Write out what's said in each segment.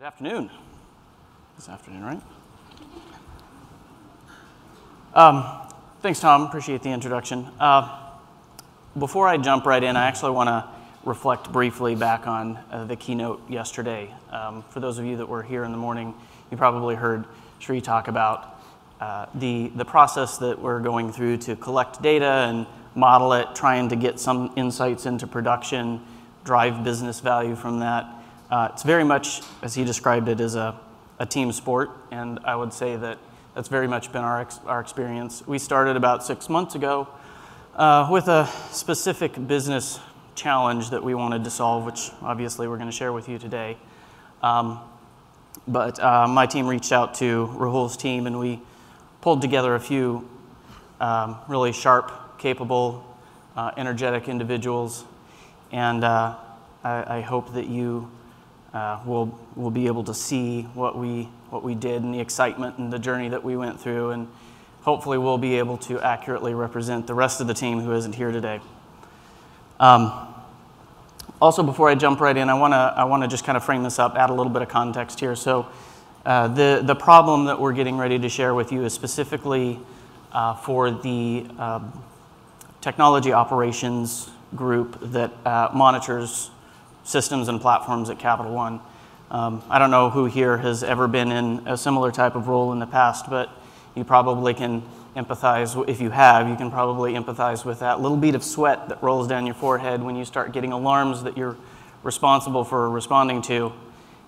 Good afternoon. This afternoon, right? Thanks, Tom. Appreciate the introduction. Before I jump right in, I actually want to reflect briefly back on the keynote yesterday. For those of you that were here in the morning, you probably heard Sri talk about the process that we're going through to collect data and model it, trying to get some insights into production, drive business value from that. It's very much, as he described it, as a team sport, and I would say that that's very much been our experience. We started about 6 months ago with a specific business challenge that we wanted to solve, which obviously we're going to share with you today. But my team reached out to Rahul's team, and we pulled together a few really sharp, capable, energetic individuals, and I hope that you will be able to see what we did and the excitement and the journey that we went through, and hopefully we'll be able to accurately represent the rest of the team who isn't here today. Also, before I jump right in, I want to just kind of frame this up, add a little bit of context here. So the problem that we're getting ready to share with you is specifically for the technology operations group that monitors systems and platforms at Capital One. I don't know who here has ever been in a similar type of role in the past, but you probably can empathize. If you have, you can probably empathize with that little bead of sweat that rolls down your forehead when you start getting alarms that you're responsible for responding to.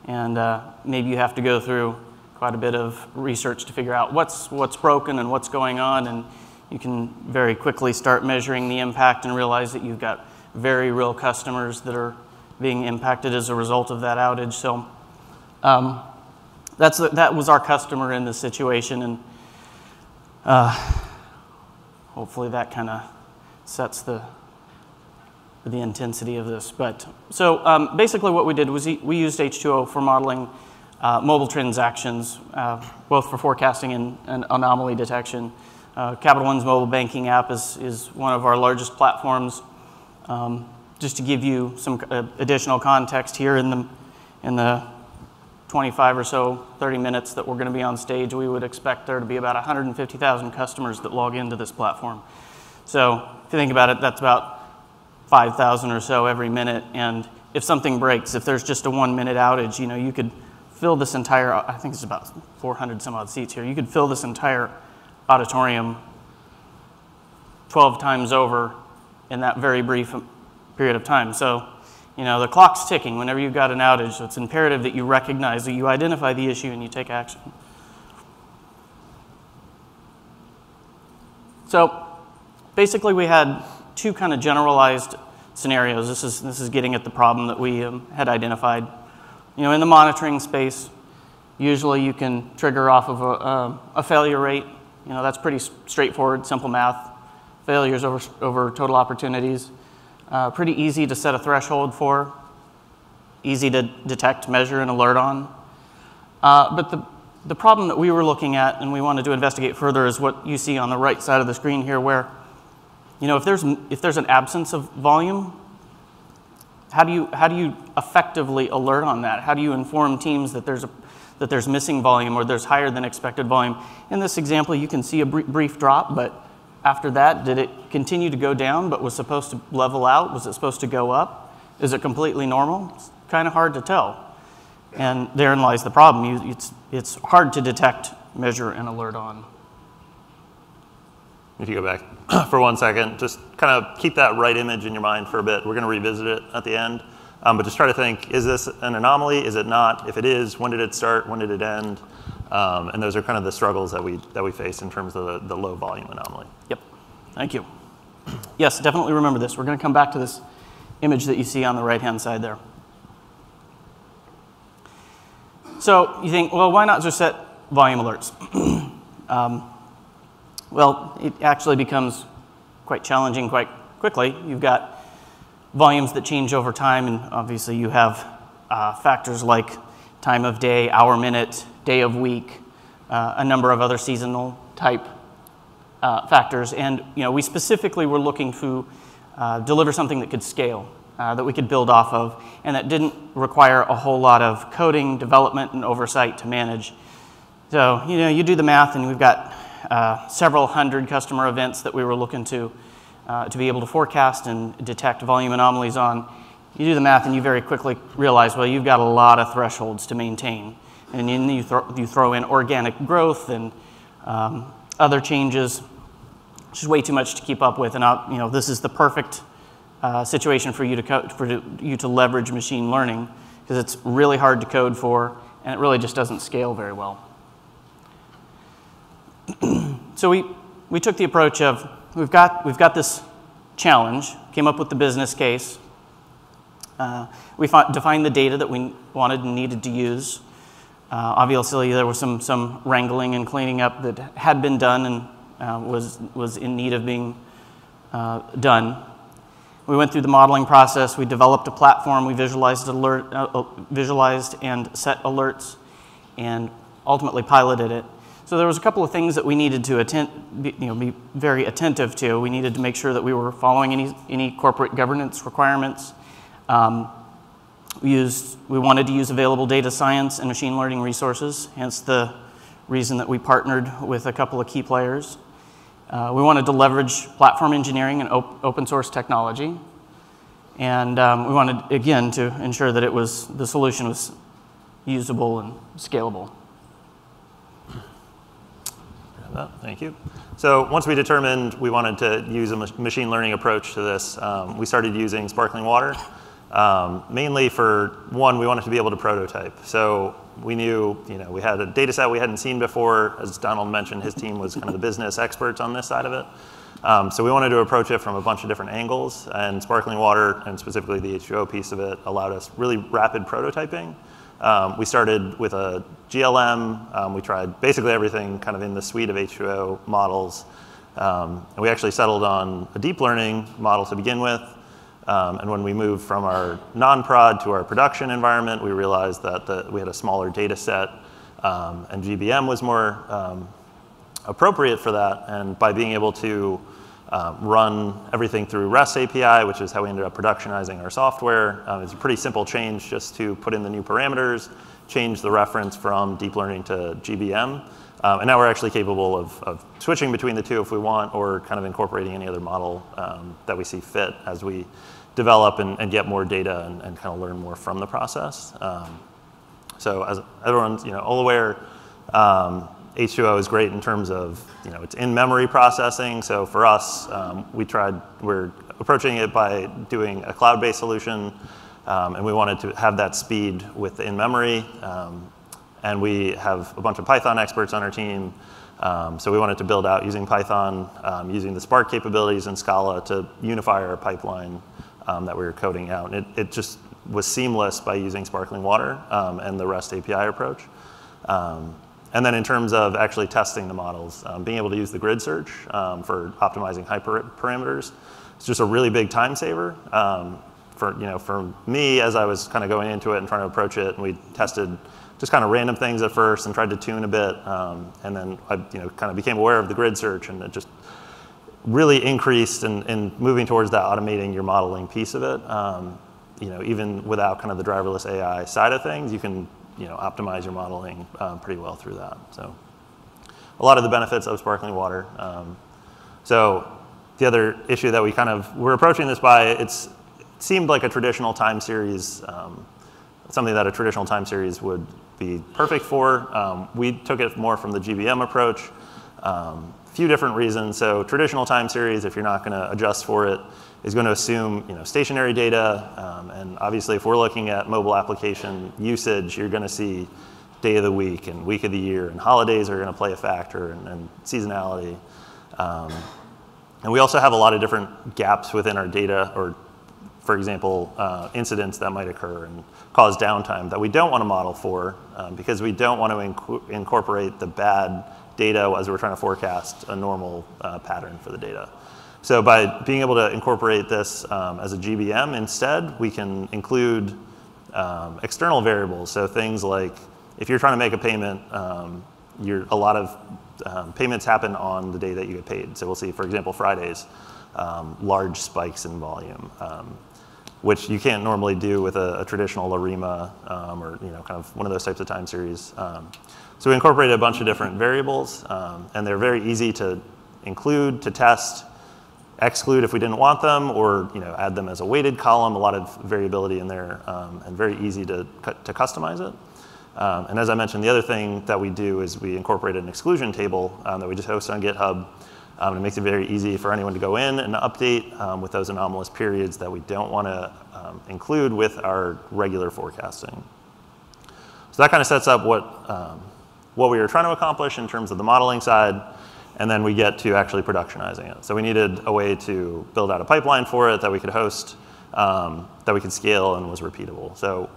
And maybe you have to go through quite a bit of research to figure out what's broken and what's going on, and you can very quickly start measuring the impact and realize that you've got very real customers that are being impacted as a result of that outage. So that was our customer in this situation, and hopefully that kind of sets the intensity of this. But so basically what we did was we used H2O for modeling mobile transactions, both for forecasting and anomaly detection. Capital One's mobile banking app is one of our largest platforms. Just to give you some additional context here, in the 25 or so, 30 minutes that we're going to be on stage, we would expect there to be about 150,000 customers that log into this platform. So if you think about it, that's about 5,000 or so every minute. And if something breaks, if there's just a 1 minute outage, you could fill this entire, I think it's about 400 some odd seats here, you could fill this entire auditorium 12 times over in that very brief period of time. So, the clock's ticking whenever you've got an outage, so it's imperative that you recognize, that you identify the issue and you take action. So, basically we had two kind of generalized scenarios. This is getting at the problem that we had identified. In the monitoring space, usually you can trigger off of a failure rate. That's pretty straightforward, simple math. Failures over total opportunities. Pretty easy to set a threshold for, easy to detect, measure, and alert on. But the problem that we were looking at and we wanted to investigate further is what you see on the right side of the screen here, where, if there's an absence of volume, how do you effectively alert on that? How do you inform teams that there's missing volume or there's higher than expected volume? In this example, you can see a brief drop, but after that, did it continue to go down but was supposed to level out? Was it supposed to go up? Is it completely normal? It's kind of hard to tell. And therein lies the problem. It's hard to detect, measure, and alert on. If you go back for 1 second, just kind of keep that right image in your mind for a bit. We're going to revisit it at the end. But just try to think, is this an anomaly? Is it not? If it is, when did it start? When did it end? And those are kind of the struggles that we face in terms of the low volume anomaly. Yep. Thank you. Yes, definitely remember this. We're going to come back to this image that you see on the right-hand side there. So you think, well, why not just set volume alerts? Well, it actually becomes quite challenging quite quickly. You've got volumes that change over time, and obviously you have factors like time of day, hour, minute, day of week, a number of other seasonal type factors. And we specifically were looking to deliver something that could scale. that we could build off of, and that didn't require a whole lot of coding, development, and oversight to manage. So, you do the math, and we've got several hundred customer events that we were looking to be able to forecast and detect volume anomalies on. You do the math, and you very quickly realize, well, you've got a lot of thresholds to maintain. And then you throw in organic growth and other changes, which is way too much to keep up with. And this is the perfect situation for you to leverage machine learning, because it's really hard to code for, and it really just doesn't scale very well. So we took the approach of we've got this challenge, came up with the business case. We defined the data that we wanted and needed to use. Obviously, there was some wrangling and cleaning up that had been done and was in need of being done. We went through the modeling process. We developed a platform. We visualized and set alerts, and ultimately piloted it. So there was a couple of things that we needed to be very attentive to. We needed to make sure that we were following any corporate governance requirements. We wanted to use available data science and machine learning resources, hence the reason that we partnered with a couple of key players. We wanted to leverage platform engineering and open source technology. And we wanted, again, to ensure that the solution was usable and scalable. Thank you. So once we determined we wanted to use a machine learning approach to this, we started using sparkling water. Mainly for, one, we wanted to be able to prototype. So we knew, we had a data set we hadn't seen before. As Donald mentioned, his team was kind of the business experts on this side of it. So we wanted to approach it from a bunch of different angles, and sparkling water, and specifically the H2O piece of it, allowed us really rapid prototyping. We started with a GLM. We tried basically everything kind of in the suite of H2O models. And we actually settled on a deep learning model to begin with. And when we moved from our non-prod to our production environment, we realized that we had a smaller data set, and GBM was more appropriate for that. And by being able to run everything through REST API, which is how we ended up productionizing our software, it's a pretty simple change just to put in the new parameters, change the reference from deep learning to GBM. And now we're actually capable of switching between the two if we want, or kind of incorporating any other model that we see fit as we develop and get more data and kind of learn more from the process. So as everyone's all aware, H2O is great in terms of it's in-memory processing. So for us, we're approaching it by doing a cloud-based solution, and we wanted to have that speed with the in-memory. And we have a bunch of Python experts on our team. So we wanted to build out using Python, using the Spark capabilities and Scala to unify our pipeline that we were coding out. And it just was seamless by using sparkling water and the REST API approach. And then in terms of actually testing the models, being able to use the grid search for optimizing hyperparameters, it's just a really big time saver. For me, as I was kind of going into it and trying to approach it, and we tested just kind of random things at first and tried to tune a bit, and then I kind of became aware of the grid search, and it just really increased in moving towards that automating your modeling piece of it. Even without kind of the driverless AI side of things, you can optimize your modeling pretty well through that. So a lot of the benefits of sparkling water. So the other issue that we're approaching this by, it seemed like a traditional time series, something that a traditional time series would be perfect for. We took it more from the GBM approach. A few different reasons. So traditional time series, if you're not going to adjust for it, is going to assume stationary data. And obviously, if we're looking at mobile application usage, you're going to see day of the week and week of the year, and holidays are going to play a factor, and seasonality. And we also have a lot of different gaps within our data, or for example, incidents that might occur and cause downtime that we don't want to model for because we don't want to incorporate the bad data as we're trying to forecast a normal pattern for the data. So by being able to incorporate this as a GBM instead, we can include external variables. So things like if you're trying to make a payment, a lot of payments happen on the day that you get paid. So we'll see, for example, Fridays, large spikes in volume. which you can't normally do with a traditional ARIMA or kind of one of those types of time series. So we incorporated a bunch of different variables, and they're very easy to include, to test, exclude if we didn't want them, or add them as a weighted column. A lot of variability in there, and very easy to customize it. And as I mentioned, the other thing that we do is we incorporate an exclusion table that we just host on GitHub. It makes it very easy for anyone to go in and update with those anomalous periods that we don't want to include with our regular forecasting. So that kind of sets up what we were trying to accomplish in terms of the modeling side, and then we get to actually productionizing it. So we needed a way to build out a pipeline for it that we could host, that we could scale and was repeatable. So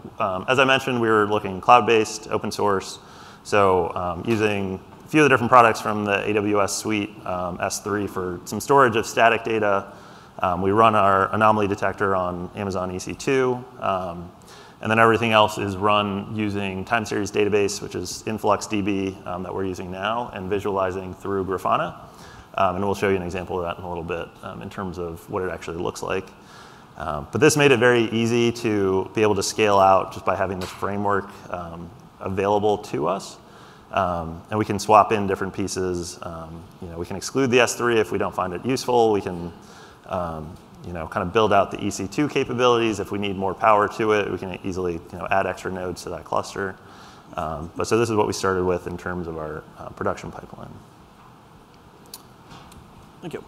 as I mentioned, we were looking cloud-based, open source, so using a few of the different products from the AWS suite, S3 for some storage of static data. We run our anomaly detector on Amazon EC2, and then everything else is run using time series database, which is InfluxDB that we're using now, and visualizing through Grafana. And we'll show you an example of that in a little bit in terms of what it actually looks like. But this made it very easy to be able to scale out just by having this framework available to us. And we can swap in different pieces. We can exclude the S3 if we don't find it useful. We can kind of build out the EC2 capabilities. If we need more power to it, we can easily add extra nodes to that cluster. But so this is what we started with in terms of our production pipeline. Thank you.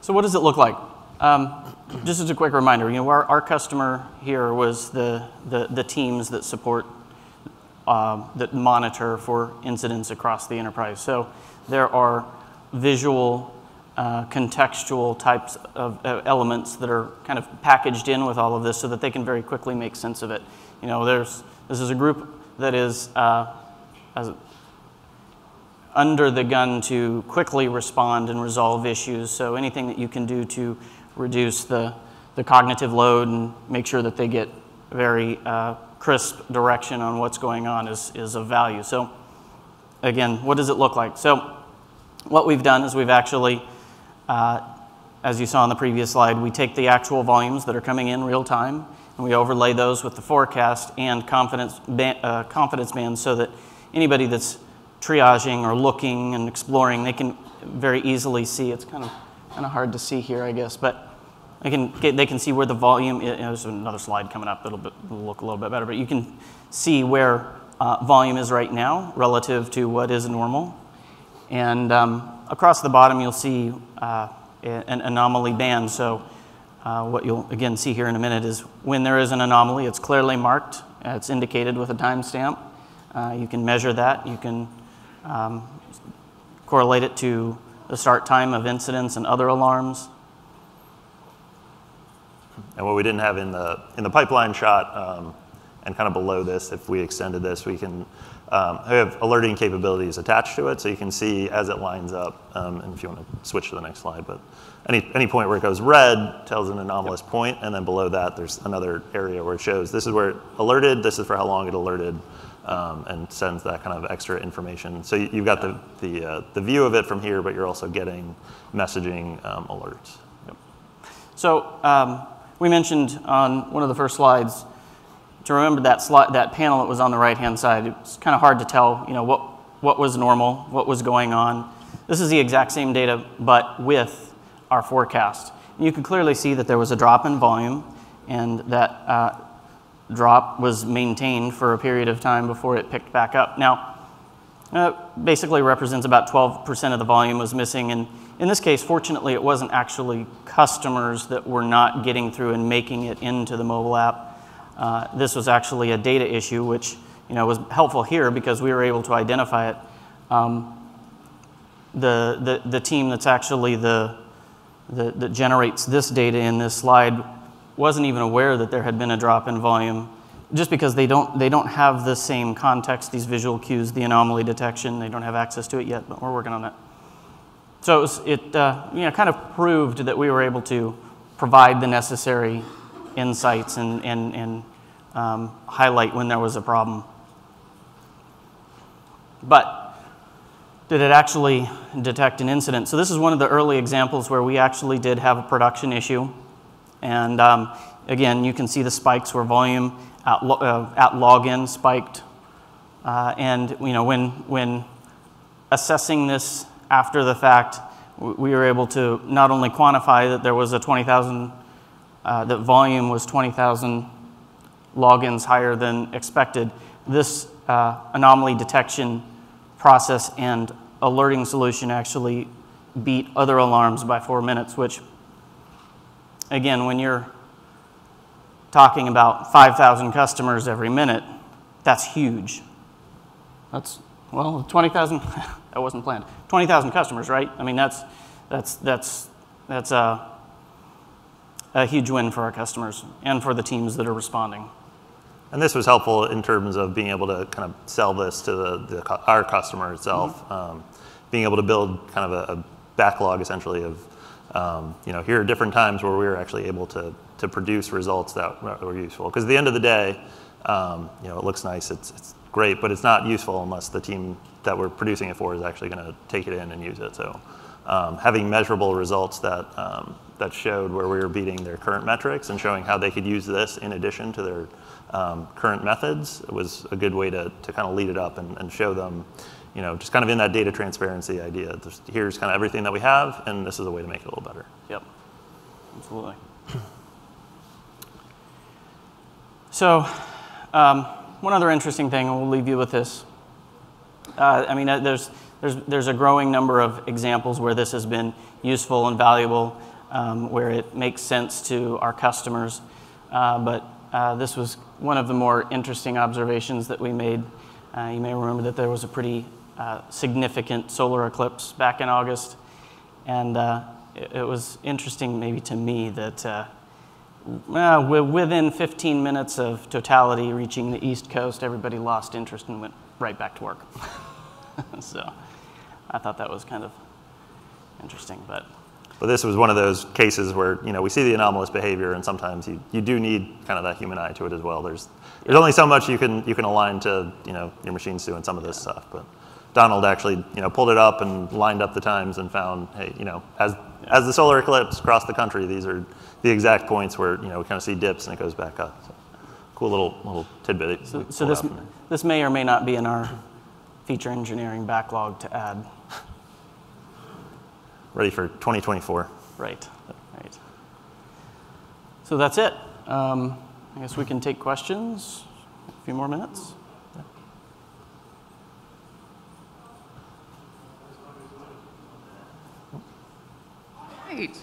So what does it look like? Just as a quick reminder, our customer here was the teams that support, that monitor for incidents across the enterprise. So there are visual, contextual types of elements that are kind of packaged in with all of this so that they can very quickly make sense of it. This is a group that is under the gun to quickly respond and resolve issues. So anything that you can do to reduce the cognitive load and make sure that they get very crisp direction on what's going on is of value. So again, what does it look like? So what we've done is we've actually, as you saw on the previous slide, we take the actual volumes that are coming in real time, and we overlay those with the forecast and confidence bands so that anybody that's triaging or looking and exploring, they can very easily see. It's kind of hard to see here, I guess, but they can see where the volume is. There's another slide coming up that'll look a little bit better, but you can see where volume is right now relative to what is normal. And across the bottom, you'll see an anomaly band. So what you'll again see here in a minute is when there is an anomaly, it's clearly marked. It's indicated with a timestamp. You can measure that. You can correlate it to the start time of incidents and other alarms. And what we didn't have in the pipeline shot, and kind of below this, if we extended this, we can have alerting capabilities attached to it, so you can see as it lines up. And if you want to switch to the next slide, but any point where it goes red tells an anomalous point, and then below that there's another area where it shows this is where it alerted, this is for how long it alerted, and sends that kind of extra information. So you've got the view of it from here, but you're also getting messaging alerts. Yep. So we mentioned on one of the first slides to remember that panel that was on the right-hand side. It's kind of hard to tell, what was normal, what was going on. This is the exact same data, but with our forecast. You can clearly see that there was a drop in volume, and that drop was maintained for a period of time before it picked back up. Now, basically represents about 12% of the volume was missing, and in this case, fortunately, it wasn't actually customers that were not getting through and making it into the mobile app. This was actually a data issue, which was helpful here because we were able to identify it. The team that's actually that generates this data in this slide wasn't even aware that there had been a drop in volume, just because they don't have the same context, these visual cues, the anomaly detection. They don't have access to it yet, but we're working on that. So it kind of proved that we were able to provide the necessary insights and highlight when there was a problem. But did it actually detect an incident? So this is one of the early examples where we actually did have a production issue. And again, you can see the spikes where volume at login spiked. And when assessing this after the fact, we were able to not only quantify that there was a 20,000, that volume was 20,000 logins higher than expected. This anomaly detection process and alerting solution actually beat other alarms by 4 minutes, which, again, when you're talking about 5,000 customers every minute, that's huge. That's, well, 20,000, that wasn't planned. 20,000 customers, right? I mean, that's a huge win for our customers and for the teams that are responding. And this was helpful in terms of being able to kind of sell this to our customer itself, being able to build kind of a backlog essentially of, here are different times where we were actually able to produce results that were useful. Because at the end of the day, it looks nice, it's great, but it's not useful unless the team that we're producing it for is actually going to take it in and use it. So having measurable results that showed where we were beating their current metrics and showing how they could use this in addition to their current methods was a good way to kind of lead it up and show them, just kind of in that data transparency idea. Here's kind of everything that we have, and this is a way to make it a little better. Yep, absolutely. So one other interesting thing, and we'll leave you with this. There's a growing number of examples where this has been useful and valuable, where it makes sense to our customers. But this was one of the more interesting observations that we made. You may remember that there was a pretty significant solar eclipse back in August. And it was interesting maybe to me that within 15 minutes of totality reaching the East Coast, everybody lost interest and went right back to work. So I thought that was kind of interesting. But this was one of those cases where we see the anomalous behavior, and sometimes you do need kind of that human eye to it as well. There's only so much you can align to your machines doing some of this stuff. But Donald actually pulled it up and lined up the times and found, hey, as the solar eclipse crossed the country, these are the exact points where we kind of see dips and it goes back up. So, cool little tidbit. So this may or may not be in our feature engineering backlog to add. Ready for 2024. Right. So that's it. I guess we can take questions. A few more minutes. Great.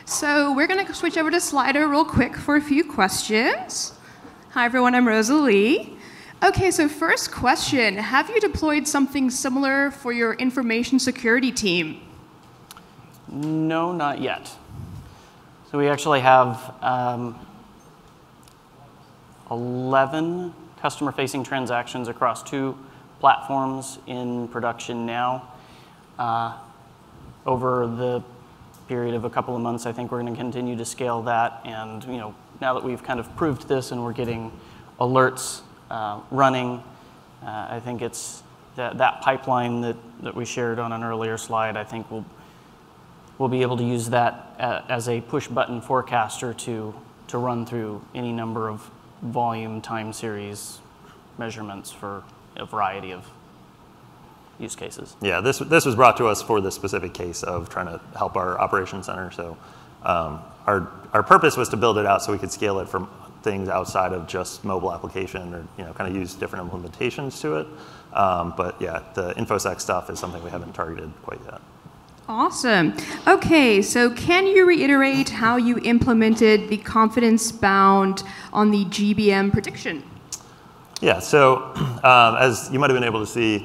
So we're going to switch over to Slido real quick for a few questions. Hi, everyone. I'm Rosalie. OK, so first question. Have you deployed something similar for your information security team? No, not yet. So we actually have 11 customer-facing transactions across 2 platforms in production now. Over the period of a couple of months, I think we're going to continue to scale that. And now that we've kind of proved this and we're getting alerts running, I think it's that pipeline that we shared on an earlier slide. I think we'll be able to use that as a push-button forecaster to run through any number of volume time series measurements for a variety of use cases. Yeah, this was brought to us for this specific case of trying to help our operations center. So our purpose was to build it out so we could scale it from things outside of just mobile application or kind of use different implementations to it. But yeah, the InfoSec stuff is something we haven't targeted quite yet. Awesome. OK, so can you reiterate how you implemented the confidence bound on the GBM prediction? Yeah, so as you might have been able to see,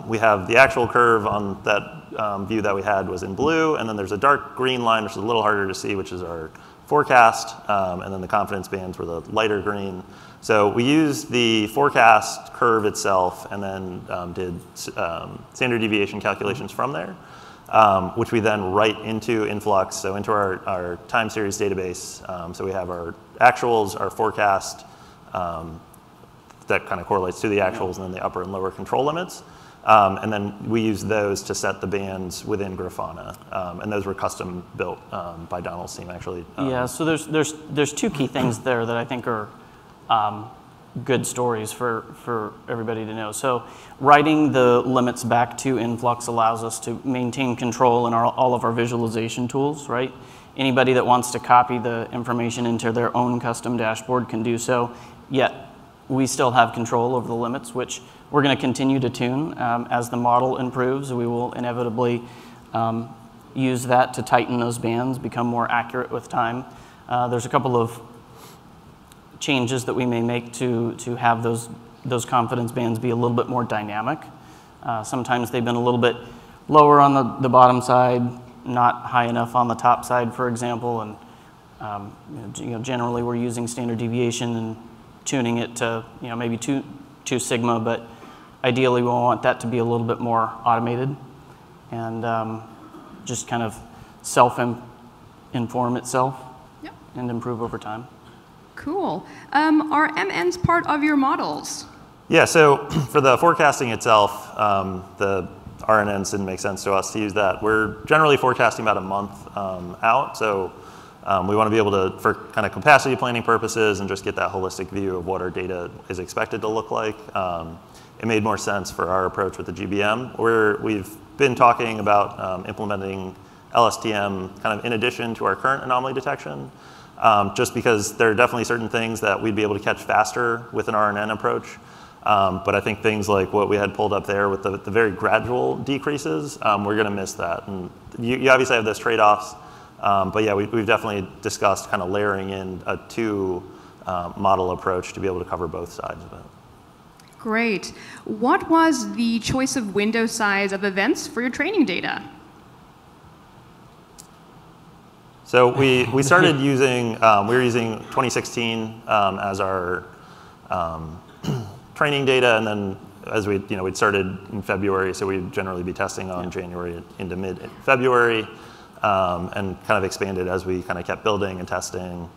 we have the actual curve on that view that we had was in blue, and then there's a dark green line, which is a little harder to see, which is our forecast, and then the confidence bands were the lighter green. So we used the forecast curve itself and then did standard deviation calculations from there, which we then write into Influx, so into our time series database. So we have our actuals, our forecast, that kind of correlates to the actuals, and then the upper and lower control limits. And then we use those to set the bands within Grafana. And those were custom built by Donald's team, actually. Yeah, so there's two key things there that I think are good stories for everybody to know. So writing the limits back to Influx allows us to maintain control in all of our visualization tools, right? Anybody that wants to copy the information into their own custom dashboard can do so, yet we still have control over the limits, which we're going to continue to tune. As the model improves, we will inevitably use that to tighten those bands, become more accurate with time. There's a couple of changes that we may make to have those confidence bands be a little bit more dynamic. Sometimes they've been a little bit lower on the bottom side, not high enough on the top side, for example, and generally we're using standard deviation and tuning it to maybe 2 sigma, but ideally we want that to be a little bit more automated and just kind of self-inform itself. Yep. And improve over time. Cool. Are MNs part of your models? Yeah, so for the forecasting itself, the RNNs didn't make sense to us to use that. We're generally forecasting about a month out, so we want to be able to, for kind of capacity planning purposes and just get that holistic view of what our data is expected to look like. It made more sense for our approach with the GBM. We've been talking about implementing LSTM kind of in addition to our current anomaly detection, just because there are definitely certain things that we'd be able to catch faster with an RNN approach. But I think things like what we had pulled up there with the very gradual decreases, we're going to miss that. And you obviously have those trade-offs. But yeah, we've definitely discussed kind of layering in a 2 model approach to be able to cover both sides of it. Great. What was the choice of window size of events for your training data? So we started using, we were using 2016 as our training data, and then as we'd started in February, so we'd generally be testing on January into mid-February, and kind of expanded as we kind of kept building and testing.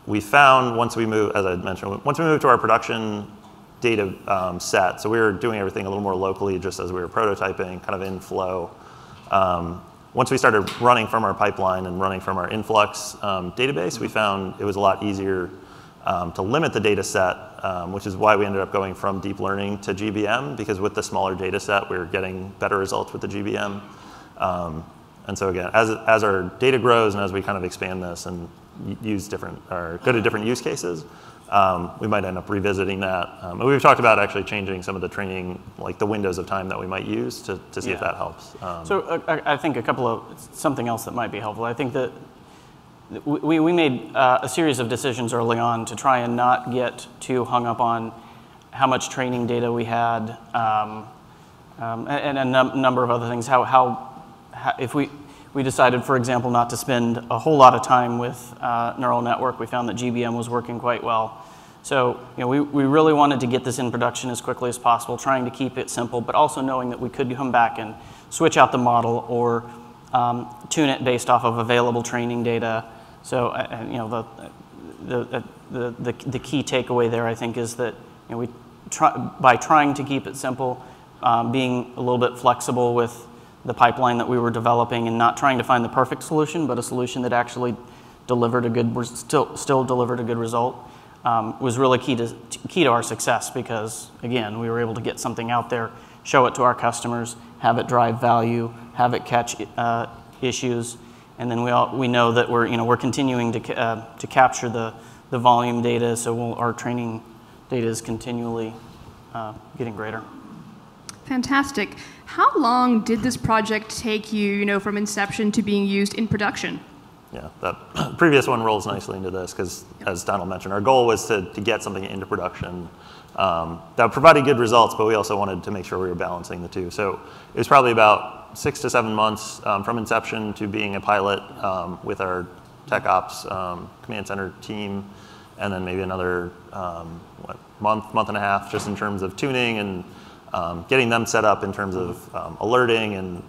We found once we moved, as I mentioned, once we moved to our production data set, so we were doing everything a little more locally just as we were prototyping, kind of in flow. Once we started running from our pipeline and running from our Influx database, we found it was a lot easier to limit the data set, which is why we ended up going from deep learning to GBM, because with the smaller data set, we were getting better results with the GBM. And so again, as our data grows and as we kind of expand this and use different, or go to different use cases, we might end up revisiting that. And we've talked about actually changing some of the training, like the windows of time that we might use to see if that helps. So I think something else that might be helpful. I think that we made a series of decisions early on to try and not get too hung up on how much training data we had, and a number of other things. If we decided, for example, not to spend a whole lot of time with neural network, we found that GBM was working quite well. So we really wanted to get this in production as quickly as possible, trying to keep it simple, but also knowing that we could come back and switch out the model or tune it based off of available training data. So the key takeaway there, I think, is that by trying to keep it simple, being a little bit flexible with the pipeline that we were developing and not trying to find the perfect solution, but a solution that actually delivered still delivered a good result, was really key to our success, because again, we were able to get something out there, show it to our customers, have it drive value, have it catch issues, and then we know that we're continuing to capture the volume data, so our training data is continually getting greater. Fantastic. How long did this project take you, from inception to being used in production? Yeah, that previous one rolls nicely into this, because as Donald mentioned, our goal was to get something into production that provided good results, but we also wanted to make sure we were balancing the two. So it was probably about 6 to 7 months from inception to being a pilot with our tech ops command center team, and then maybe another month and a half just in terms of tuning and getting them set up in terms of alerting and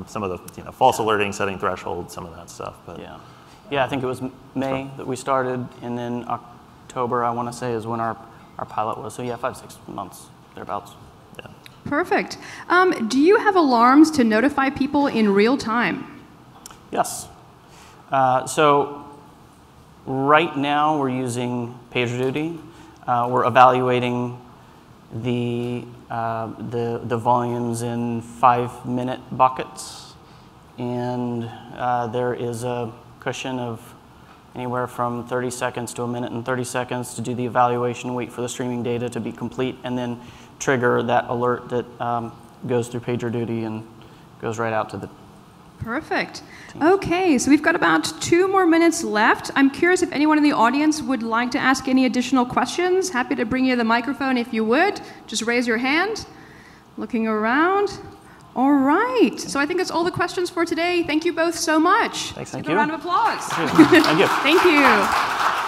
some of the false alerting, setting thresholds, some of that stuff. But yeah, I think it was May that we started, and then October, I want to say, is when our pilot was. So yeah, 5-6 months thereabouts. Yeah. Perfect. Do you have alarms to notify people in real time? Yes. So right now we're using PagerDuty. We're evaluating the volumes in 5-minute buckets, and there is a cushion of anywhere from 30 seconds to a minute and 30 seconds to do the evaluation, wait for the streaming data to be complete, and then trigger that alert that goes through PagerDuty and goes right out to the Perfect. Okay, so we've got about 2 more minutes left. I'm curious if anyone in the audience would like to ask any additional questions. Happy to bring you the microphone if you would. Just raise your hand. Looking around. All right. So I think that's all the questions for today. Thank you both so much. Thank Give you. a round of applause. Thank you. Thank you.